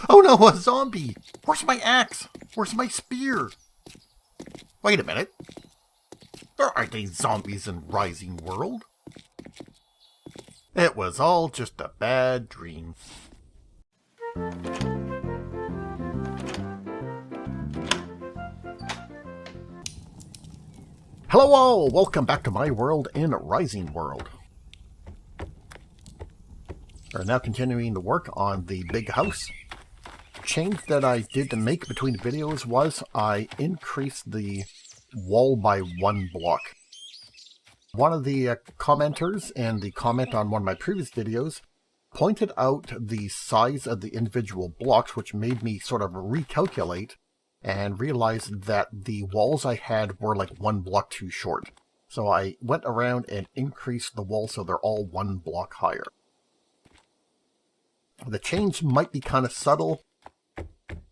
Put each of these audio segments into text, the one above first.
Oh no, a zombie! Where's my axe? Where's my spear? Wait a minute. There aren't any zombies in Rising World. It was all just a bad dream. Hello all! Welcome back to my world in Rising World. We're now continuing to work on the big house. Change that I did to make between the videos was I increased the wall by 1 block. One of the commenters in the comment on one of my previous videos pointed out the size of the individual blocks, which made me sort of recalculate and realized that the walls I had were like 1 block too short. So I went around and increased the walls so they're all 1 block higher. The change might be kind of subtle,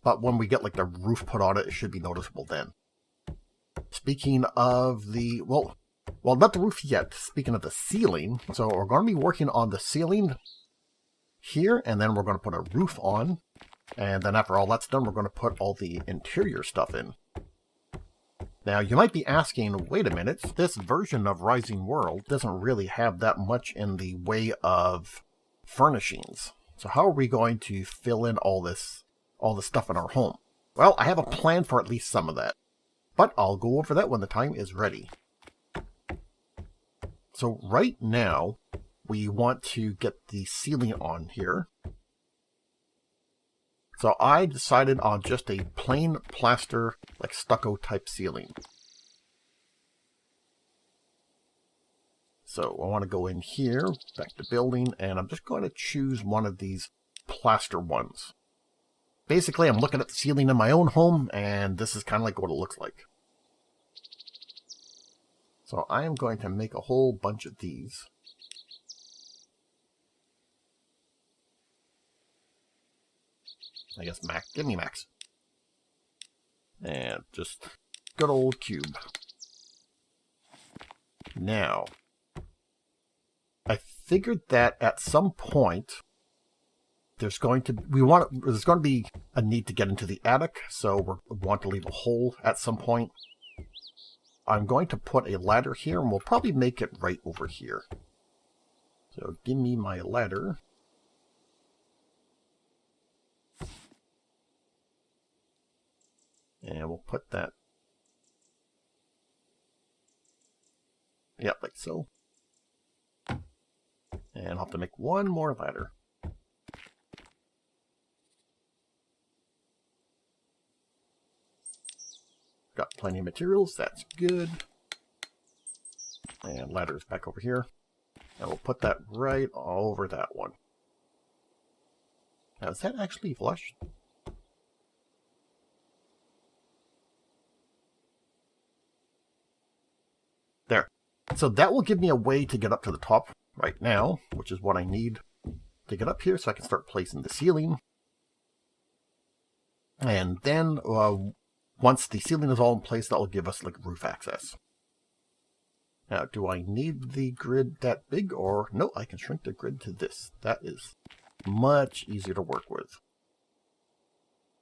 but when we get like the roof put on it, it should be noticeable then. Speaking of the, well, not the roof yet. Speaking of the ceiling, so we're going to be working on the ceiling here, and then we're going to put a roof on. And then after all that's done, we're going to put all the interior stuff in. Now, you might be asking, wait a minute, this version of Rising World doesn't really have that much in the way of furnishings. So how are we going to fill in all this stuff in our home? Well, I have a plan for at least some of that. But I'll go over that when the time is ready. So right now, we want to get the ceiling on here. So I decided on just a plain plaster, like stucco type ceiling. So I want to go in here, back to building, and I'm just going to choose one of these plaster ones. Basically, I'm looking at the ceiling in my own home, and this is kind of like what it looks like. So I am going to make a whole bunch of these. I guess Max, give me Max. And just good old cube. Now, I figured that at some point there's going to be a need to get into the attic, so we want to leave a hole at some point. I'm going to put a ladder here, and we'll probably make it right over here. So give me my ladder. And we'll put that, yep, like so. And I'll have to make one more ladder. Got plenty of materials, that's good. And ladder's back over here. And we'll put that right over that one. Now, is that actually flush? There. So that will give me a way to get up to the top right now, which is what I need to get up here so I can start placing the ceiling. And then once the ceiling is all in place, that will give us like roof access. Now, do I need the grid that big, or no, I can shrink the grid to this. That is much easier to work with.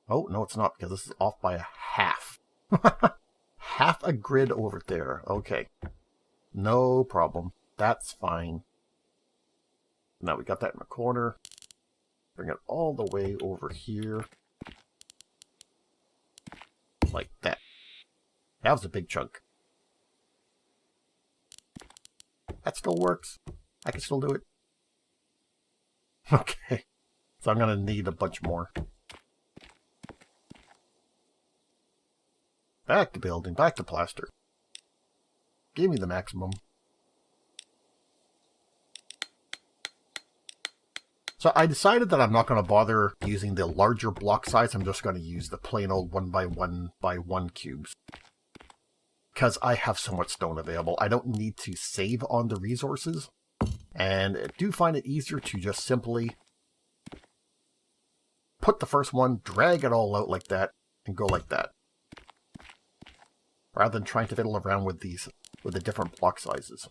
Oh, no, it's not, because this is off by a half. Half a grid over there. Okay. No problem. That's fine. Now we got that in the corner. Bring it all the way over here. Like that. That was a big chunk. That still works. I can still do it. Okay. So I'm going to need a bunch more. Back to building. Back to plaster. Give me the maximum. So I decided that I'm not going to bother using the larger block size. I'm just going to use the plain old 1 by 1 by 1 cubes. Because I have so much stone available. I don't need to save on the resources. And I do find it easier to just simply put the first one, drag it all out like that, and go like that. Rather than trying to fiddle around with the different block sizes.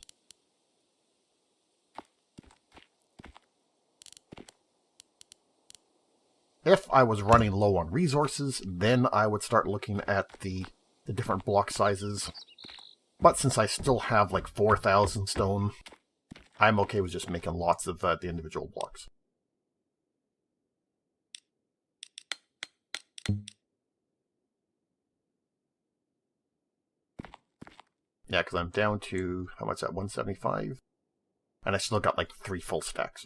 If I was running low on resources, then I would start looking at the different block sizes. But since I still have like 4,000 stone, I'm okay with just making lots of the individual blocks. Yeah, because I'm down to, how much is that, 175? And I still got like 3 full stacks.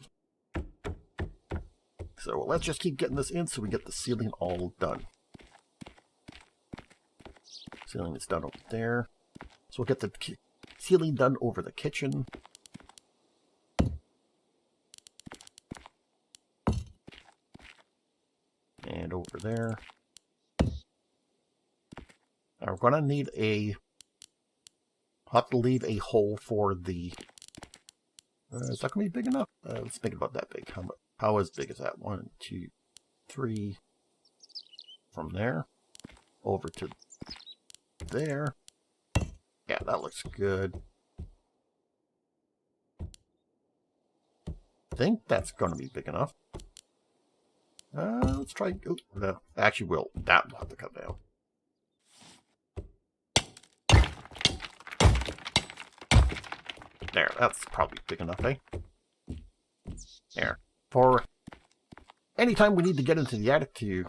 So let's just keep getting this in so we get the ceiling all done. Ceiling is done over there. So we'll get the ceiling done over the kitchen. And over there. Now we're going to need I'll have to leave a hole for the... is that going to be big enough? Let's think about that big. How as big is that? 1, 2, 3. From there. Over to there. Yeah, that looks good. I think that's going to be big enough. Let's try... Oh, no, actually, that will have to come down. There, that's probably big enough, eh? There. For anytime we need to get into the attic to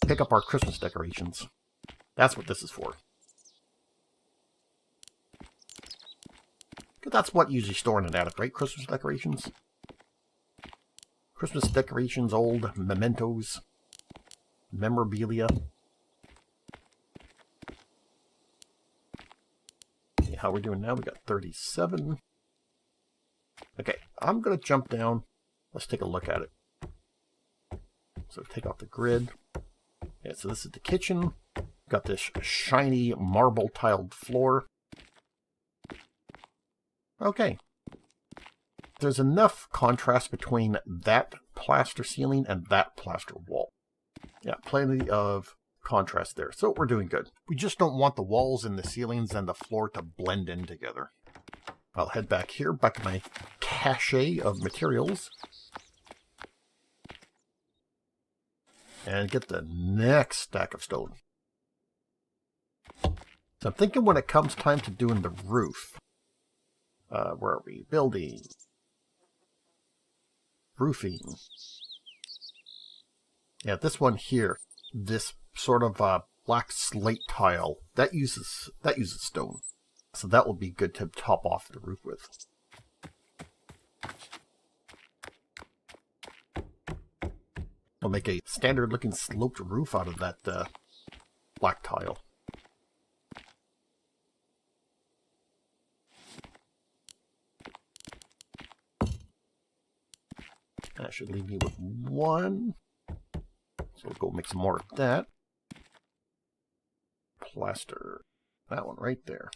pick up our Christmas decorations, that's what this is for. That's what you usually store in an attic, right? Christmas decorations? Christmas decorations, old mementos, memorabilia. How we're doing now? We got 37. Okay, I'm going to jump down. Let's take a look at it. So take off the grid. Yeah, so this is the kitchen. Got this shiny marble tiled floor. Okay. There's enough contrast between that plaster ceiling and that plaster wall. Yeah, plenty of contrast there. So we're doing good. We just don't want the walls and the ceilings and the floor to blend in together. I'll head back here, back to my cache of materials. And get the next stack of stone. So I'm thinking when it comes time to doing the roof. Where are we? Building. Roofing. Yeah, this one here. This sort of black slate tile. That uses stone. So that will be good to top off the roof with. I'll make a standard looking sloped roof out of that black tile. That should leave me with 1. So we'll go make some more of that. Plaster that one right there.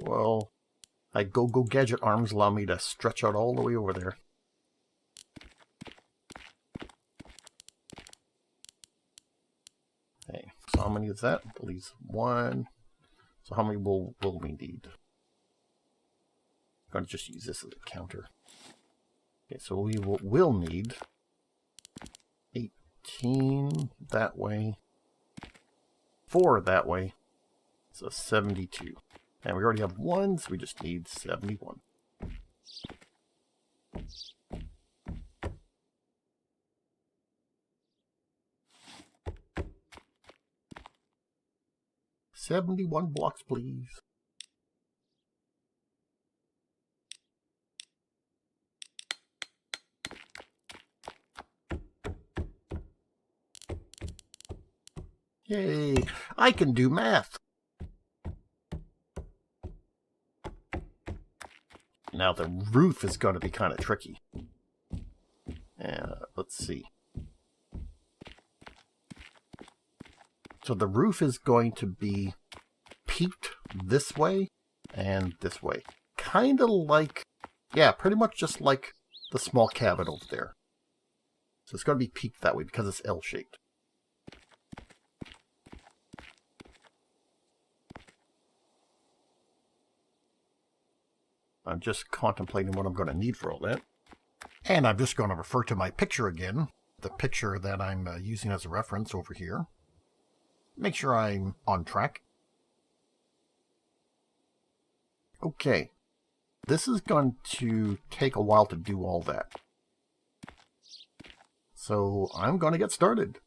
Well, my go-go gadget arms allow me to stretch out all the way over there. Okay, so how many is that? At least 1. So how many will we need? I'm going to just use this as a counter. Okay, so we will need 18 that way, 4 that way, so 72. And we already have 1, so we just need 71. $71 blocks, please. Yay! I can do math! Now the roof is going to be kind of tricky. Let's see. So the roof is going to be peaked this way and this way. Kind of like Yeah, pretty much just like the small cabin over there. So it's going to be peaked that way because it's L-shaped. I'm just contemplating what I'm going to need for all that. And I'm just going to refer to my picture again, the picture that I'm using as a reference over here. Make sure I'm on track. Okay, this is going to take a while to do all that. So I'm going to get started.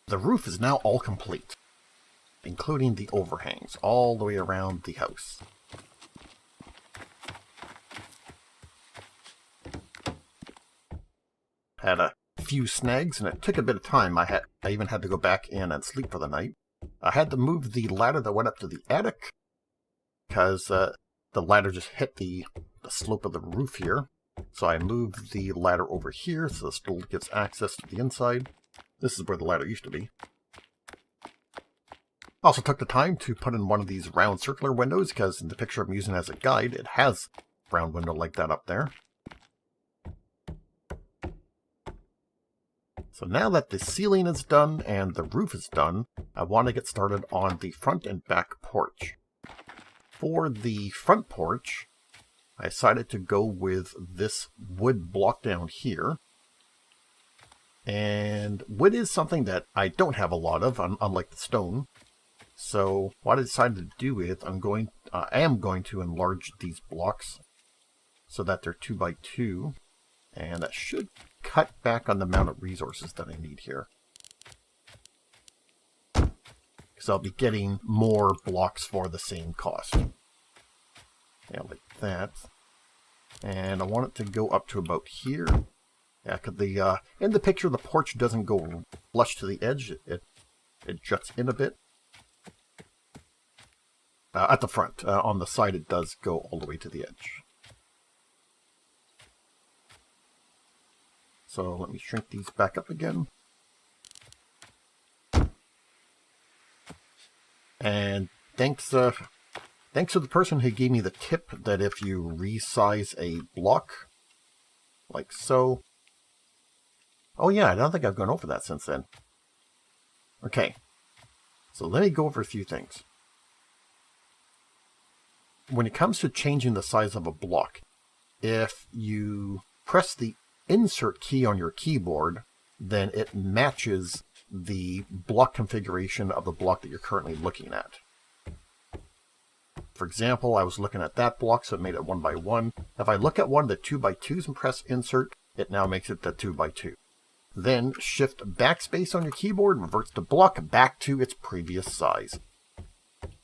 The roof is now all complete, including the overhangs all the way around the house. Had a few snags, and it took a bit of time. I even had to go back in and sleep for the night. I had to move the ladder that went up to the attic, because the ladder just hit the slope of the roof here. So I moved the ladder over here, so it still gets access to the inside. This is where the ladder used to be. Also took the time to put in one of these round circular windows, because in the picture I'm using as a guide, it has a round window like that up there. So now that the ceiling is done and the roof is done, I want to get started on the front and back porch. For the front porch, I decided to go with this wood block down here. And wood is something that I don't have a lot of, unlike the stone. So what I decided to do is I am going to enlarge these blocks so that they're 2 by 2. And that should cut back on the amount of resources that I need here. Because I'll be getting more blocks for the same cost. Yeah, like that. And I want it to go up to about here. Yeah, because in the picture the porch doesn't go flush to the edge. It juts in a bit. At the front. On the side it does go all the way to the edge. So let me shrink these back up again. And thanks to the person who gave me the tip that if you resize a block, like so. Oh yeah, I don't think I've gone over that since then. Okay, so let me go over a few things. When it comes to changing the size of a block, if you press the insert key on your keyboard, then it matches the block configuration of the block that you're currently looking at. For example, I was looking at that block, so it made it 1 by 1. If I look at one of the 2 by 2s and press insert, it now makes it the 2 by 2. Then shift backspace on your keyboard reverts the block back to its previous size.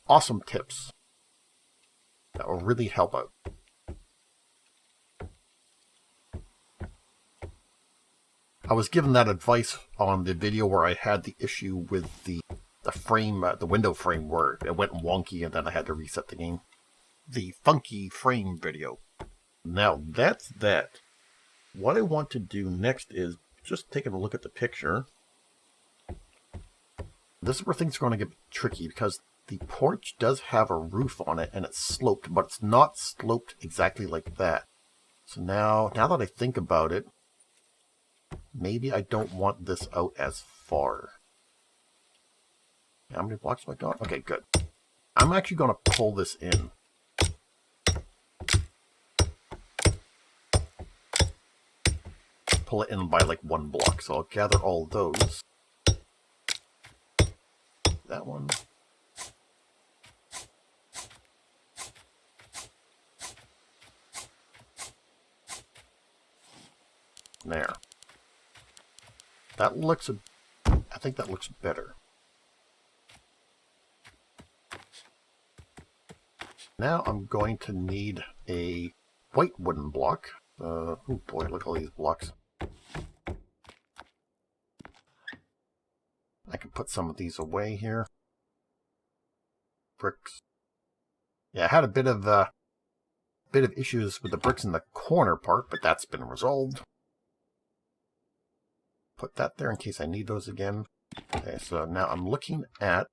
Awesome tips. That will really help out. I was given that advice on the video where I had the issue with the frame, the window frame, where it went wonky and then I had to reset the game. The funky frame video. Now that's that. What I want to do next is just taking a look at the picture. This is where things are going to get tricky because the porch does have a roof on it and it's sloped, but it's not sloped exactly like that. So now that I think about it, maybe I don't want this out as far. How many blocks have I got? Okay, good. I'm actually going to pull this in. Pull it in by like 1 block. So I'll gather all those. That one. There. That looks, I think that looks better. Now I'm going to need a white wooden block. Oh boy, look at all these blocks. I can put some of these away here. Bricks. Yeah, I had a bit of issues with the bricks in the corner part, but that's been resolved. Put that there in case I need those again. Okay, so now I'm looking at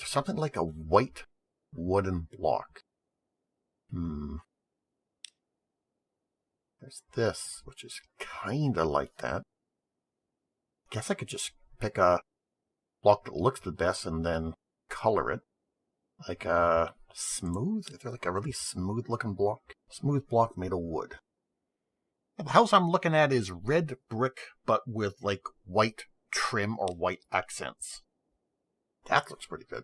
something like a white wooden block. There's this, which is kind of like that. Guess I could just pick a block that looks the best and then color it. Like a smooth? Is there like a really smooth looking block? Smooth block made of wood. The house I'm looking at is red brick, but with like white trim or white accents. That looks pretty good.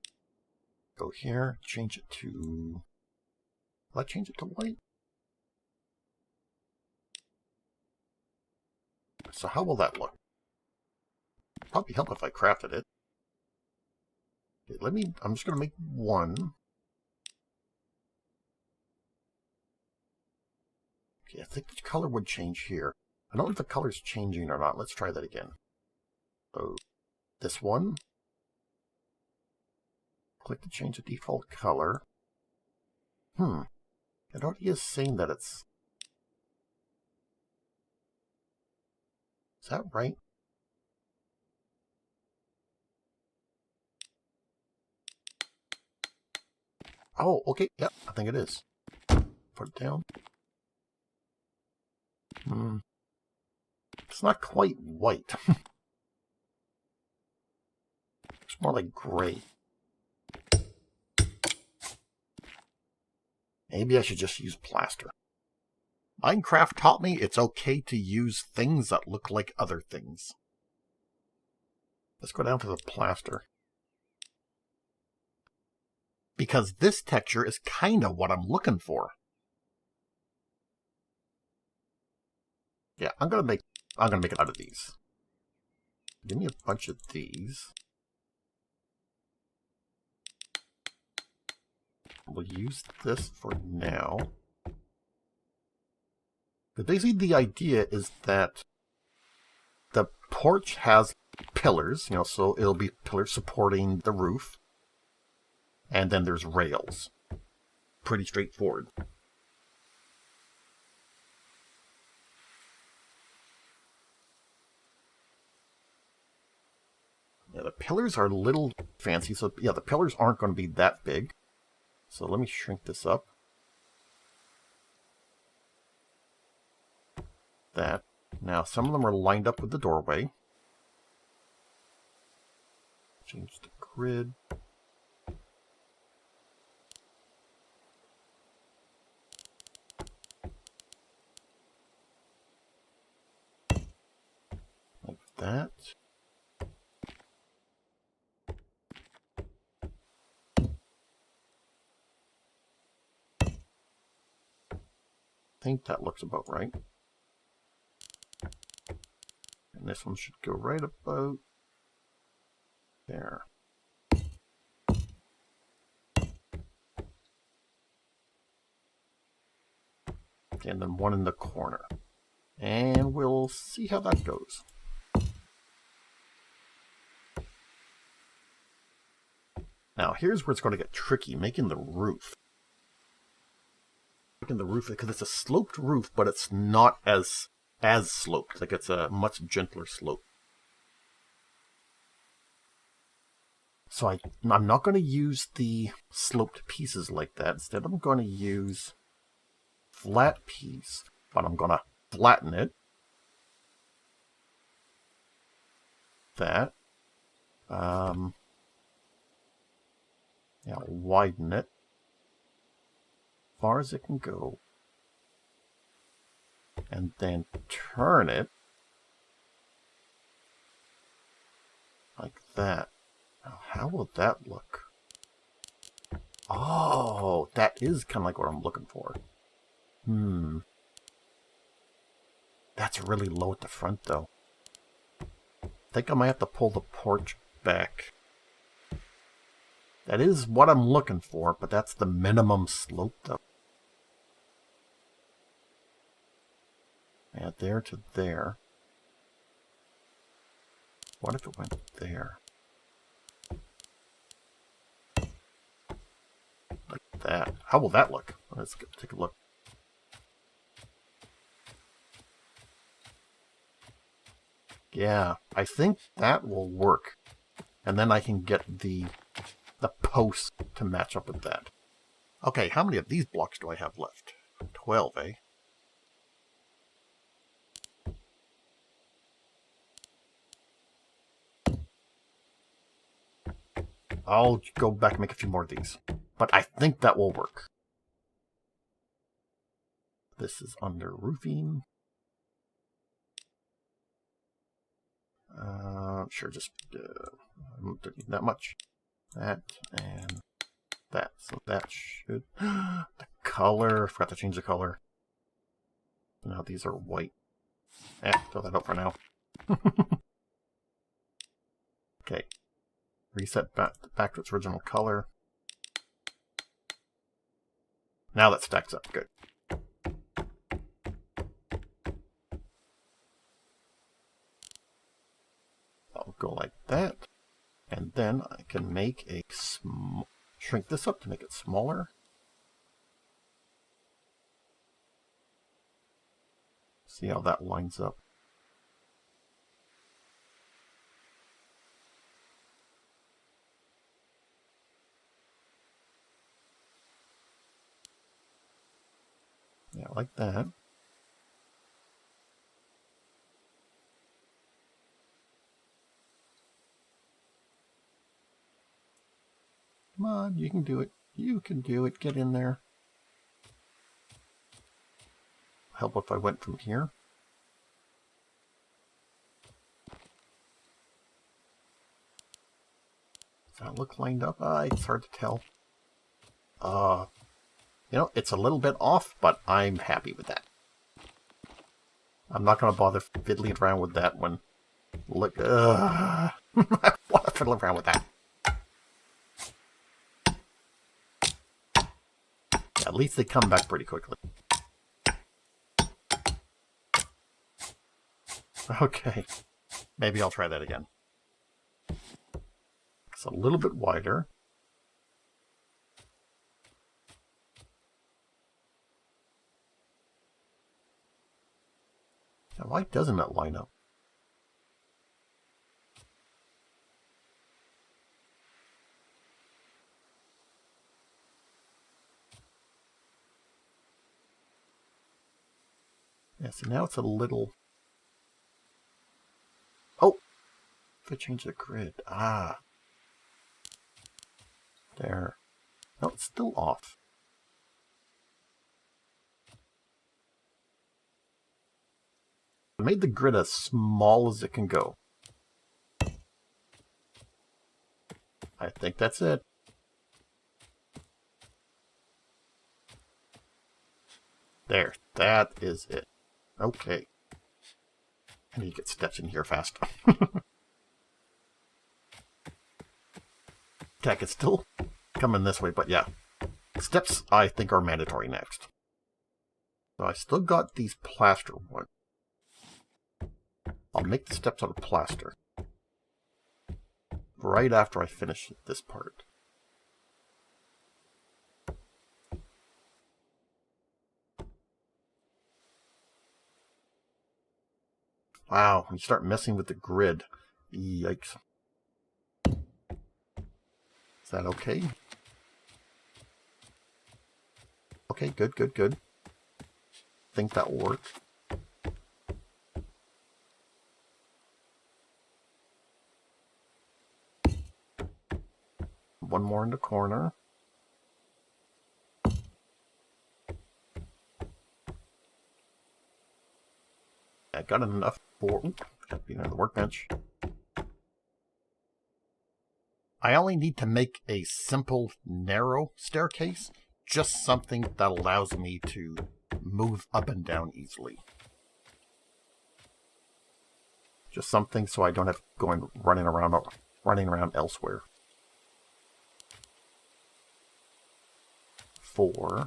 Go here, change it to... Will I change it to white? So how will that look? Probably help if I crafted it. Okay, I'm just going to make one. Okay, I think the color would change here. I don't know if the color's changing or not. Let's try that again. So, this one. Click to change the default color. It already is saying that it's... Is that right? Oh, okay. Yeah, I think it is. Put it down. It's not quite white. It's more like gray. Maybe I should just use plaster. Minecraft taught me it's okay to use things that look like other things. Let's go down to the plaster. Because this texture is kind of what I'm looking for. Yeah, I'm gonna make it out of these. Give me a bunch of these. We'll use this for now. But basically the idea is that the porch has pillars, so it'll be pillars supporting the roof. And then there's rails. Pretty straightforward. Yeah, the pillars are a little fancy, so yeah, the pillars aren't going to be that big. So let me shrink this up. That. Now, some of them are lined up with the doorway. Change the grid. Like that. I think that looks about right. And this one should go right about there. And then one in the corner. And we'll see how that goes. Now, here's where it's going to get tricky, making the roof. Making the roof, because it's a sloped roof, but it's not as sloped. Like, it's a much gentler slope. So I'm not going to use the sloped pieces like that. Instead, I'm going to use flat piece, but I'm going to flatten it. That. Yeah, widen it. As far as it can go. And then turn it. Like that. Now, how will that look? Oh, that is kind of like what I'm looking for. That's really low at the front, though. I think I might have to pull the porch back. That is what I'm looking for, but that's the minimum slope, though. Add there to there. What if it went there? Like that. How will that look? Let's take a look. Yeah, I think that will work. And then I can get the posts to match up with that. Okay, how many of these blocks do I have left? 12, eh? I'll go back and make a few more of these. But I think that will work. This is under roofing. Sure, just I don't need that much. That and that. So that should... the color. Forgot to change the color. Now these are white. Throw that out for now. Okay. Reset back to its original color. Now that stacks up. Good. I'll go like that. And then I can make a shrink this up to make it smaller. See how that lines up. Yeah, like that. Come on, you can do it. You can do it. Get in there. Help if I went from here. Does that look lined up? It's hard to tell. You know, it's a little bit off, but I'm happy with that. I'm not going to bother fiddling around with that one. Look, I want to fiddle around with that. Yeah, at least they come back pretty quickly. Okay, maybe I'll try that again. It's a little bit wider. Now, why doesn't it line up? Yeah, so now it's a little... Oh! If I change the grid. Ah. There. No, it's still off. I made the grid as small as it can go. I think that's it. There. That is it. Okay. I need to get steps in here fast. Tech is still coming this way, but yeah. Steps, I think, are mandatory next. So I still got these plaster ones. I'll make the steps out of plaster. Right after I finish this part. Wow, when you start messing with the grid. Yikes. Is that okay? Okay, good, good, good. Think that will work. One more in the corner. I got enough for... Got to be on the workbench. I only need to make a simple, narrow staircase. Just something that allows me to move up and down easily. Just something so I don't have to running around elsewhere. 4.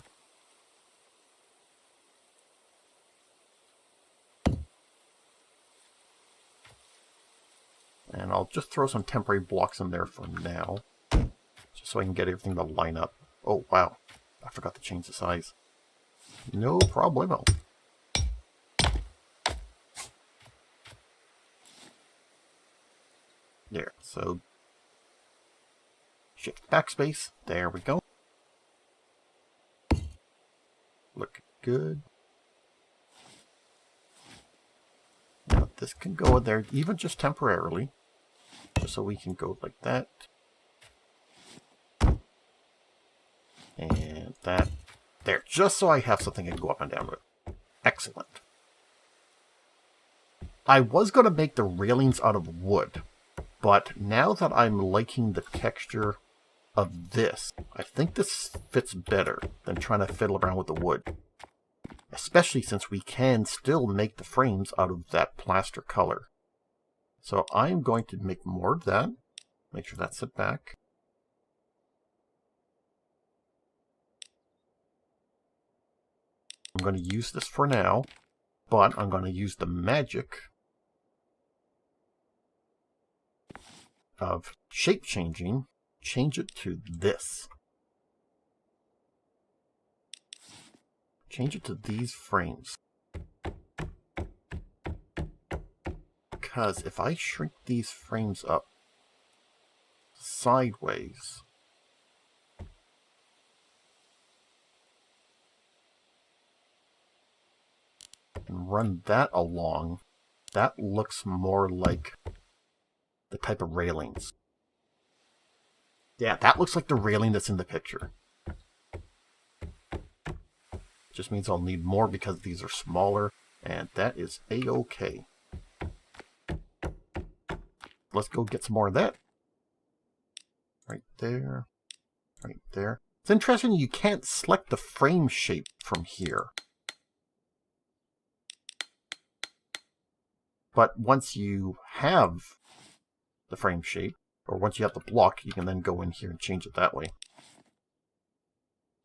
And I'll just throw some temporary blocks in there for now. Just so I can get everything to line up. Oh, wow. I forgot to change the size. No problemo. There, so... Shift backspace. There we go. Look good. Now this can go in there, even just temporarily. Just so we can go like that. And that. There, just so I have something I can go up and down with. Excellent. I was going to make the railings out of wood, but now that I'm liking the texture of this, I think this fits better than trying to fiddle around with the wood. Especially since we can still make the frames out of that plaster color. So I'm going to make more of that. Make sure that's set back. I'm going to use this for now, but I'm going to use the magic of shape changing. Change it to this. Change it to these frames. Because if I shrink these frames up sideways, run that along, that looks more like the type of railings. Yeah, that looks like the railing that's in the picture. Just means I'll need more because these are smaller, and that is a-okay. Let's go get some more of that. Right there. Right there. It's interesting you can't select the frame shape from here. But once you have the frame shape, or once you have the block, you can then go in here and change it that way.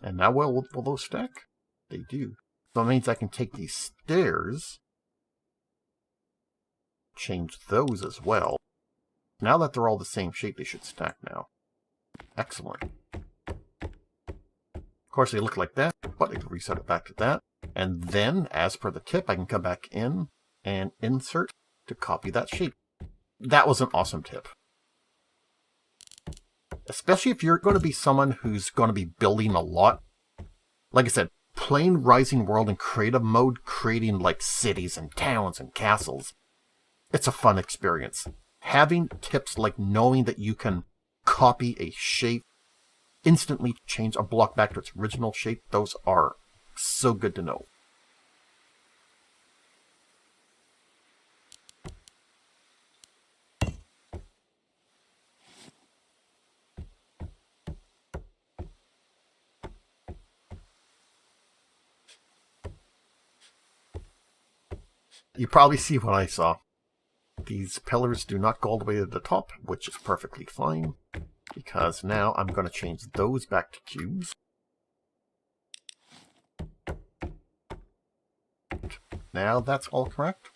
And now, will those stack? They do. So that means I can take these stairs, change those as well. Now that they're all the same shape, they should stack now. Excellent. Of course, they look like that, but I can reset it back to that. And then, as per the tip, I can come back in and insert to copy that shape. That was an awesome tip. Especially if you're going to be someone who's going to be building a lot. Like I said, playing Rising World in creative mode, creating like cities and towns and castles, it's a fun experience. Having tips like knowing that you can copy a shape, instantly change a block back to its original shape, those are so good to know. You probably see what I saw. These pillars do not go all the way to the top, which is perfectly fine, because now I'm going to change those back to cubes. Now that's all correct.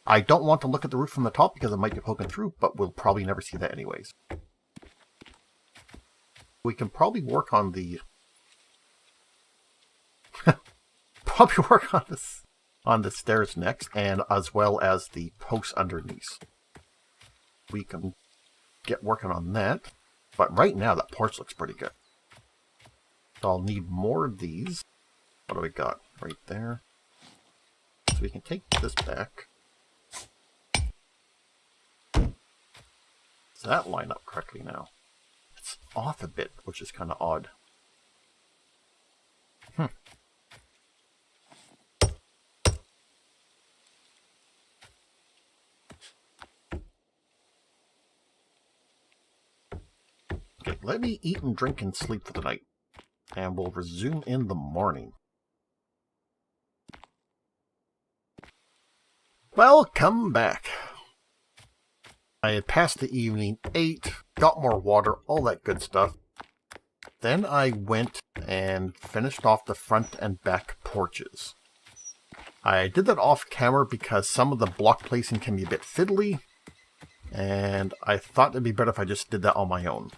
I don't want to look at the roof from the top because it might be poking through, but we'll probably never see that anyways. We can probably work on the... probably work on the stairs next, and as well as the posts underneath. We can get working on that, but right now that porch looks pretty good. So I'll need more of these. What do we got? Right there. So we can take this back. Does that line up correctly now? It's off a bit, which is kind of odd. Okay, let me eat and drink and sleep for the night, and we'll resume in the morning. Welcome back. I had passed the evening, ate, got more water, all that good stuff. Then I went and finished off the front and back porches. I did that off camera because some of the block placing can be a bit fiddly, and I thought it'd be better if I just did that on my own.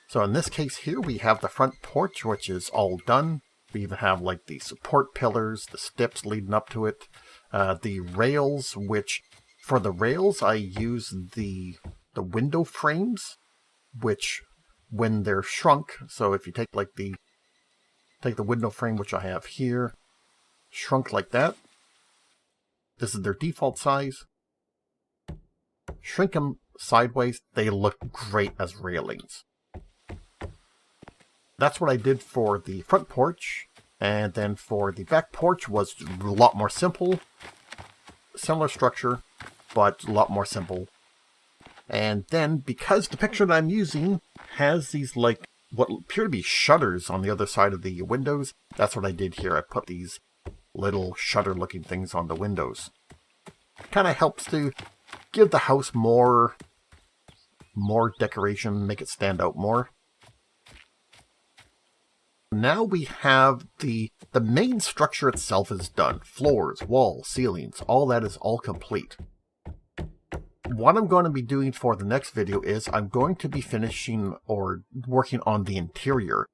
So in this case here, we have the front porch, which is all done. We even have like the support pillars, the steps leading up to it, the rails, which for the rails I use the window frames, which when they're shrunk, so if you take like the window frame, which I have here, shrunk like that, this is their default size. Shrink them sideways, they look great as railings. That's what I did for the front porch, and then for the back porch was a lot more simple. Similar structure, but a lot more simple. And then, because the picture that I'm using has these, like, what appear to be shutters on the other side of the windows, that's what I did here. I put these little shutter-looking things on the windows. Kind of helps to give the house more decoration, make it stand out more. Now we have the main structure itself is done. Floors, walls, ceilings, all that is all complete. What I'm going to be doing for the next video is I'm going to be finishing or working on the interior.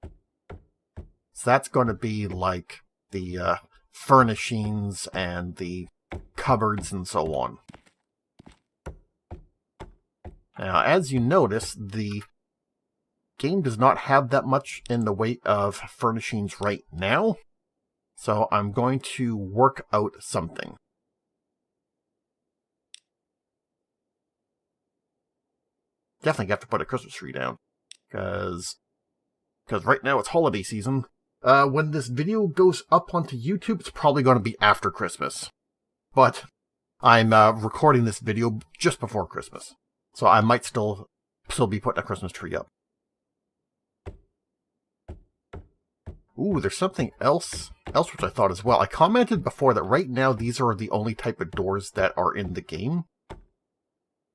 So that's going to be like the furnishings and the cupboards and so on. Now, as you notice, the game does not have that much in the way of furnishings right now. So I'm going to work out something. Definitely have to put a Christmas tree down, because right now it's holiday season. When this video goes up onto YouTube, it's probably going to be after Christmas. But I'm recording this video just before Christmas, so I might still be putting a Christmas tree up. Ooh, there's something else which I thought as well. I commented before that right now these are the only type of doors that are in the game.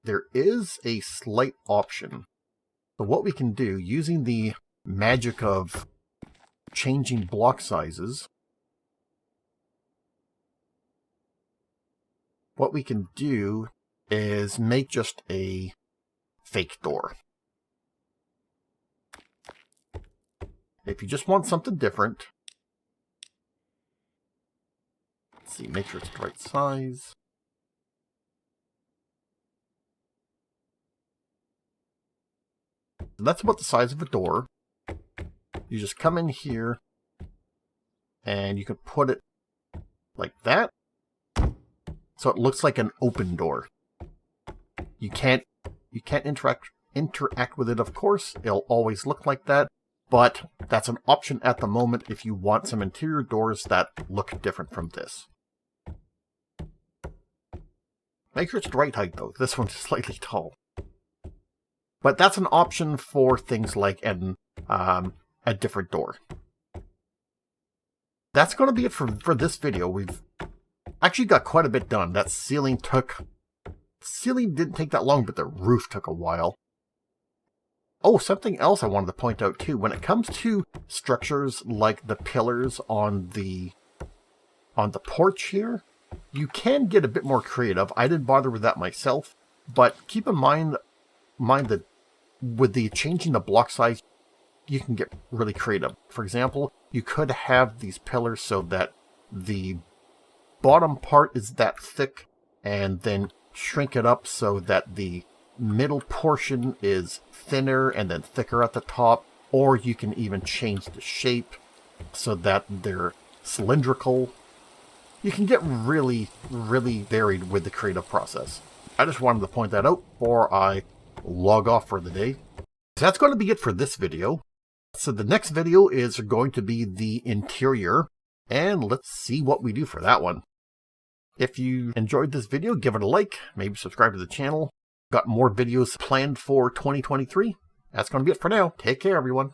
There is a slight option. So what we can do, using the magic of changing block sizes, what we can do is make just a fake door. If you just want something different, let's see, make sure it's the right size. That's about the size of a door. You just come in here and you can put it like that, so it looks like an open door. You can't interact with it, of course. It'll always look like that, but that's an option at the moment if you want some interior doors that look different from this. Make sure it's the right height though. This one's slightly tall. But that's an option for things like a different door. That's going to be it for this video. We've actually got quite a bit done. That ceiling didn't take that long, but the roof took a while. Oh, something else I wanted to point out too. When it comes to structures like the pillars on the porch here, you can get a bit more creative. I didn't bother with that myself, but keep in mind that with the changing the block size, you can get really creative. For example, you could have these pillars so that the bottom part is that thick, and then shrink it up so that the middle portion is thinner and then thicker at the top. Or you can even change the shape so that they're cylindrical. You can get really, really varied with the creative process. I just wanted to point that out before I log off for the day. So that's going to be it for this video. So the next video is going to be the interior, and let's see what we do for that one. If you enjoyed this video, give it a like, maybe subscribe to the channel. Got more videos planned for 2023. That's going to be it for now. Take care, everyone.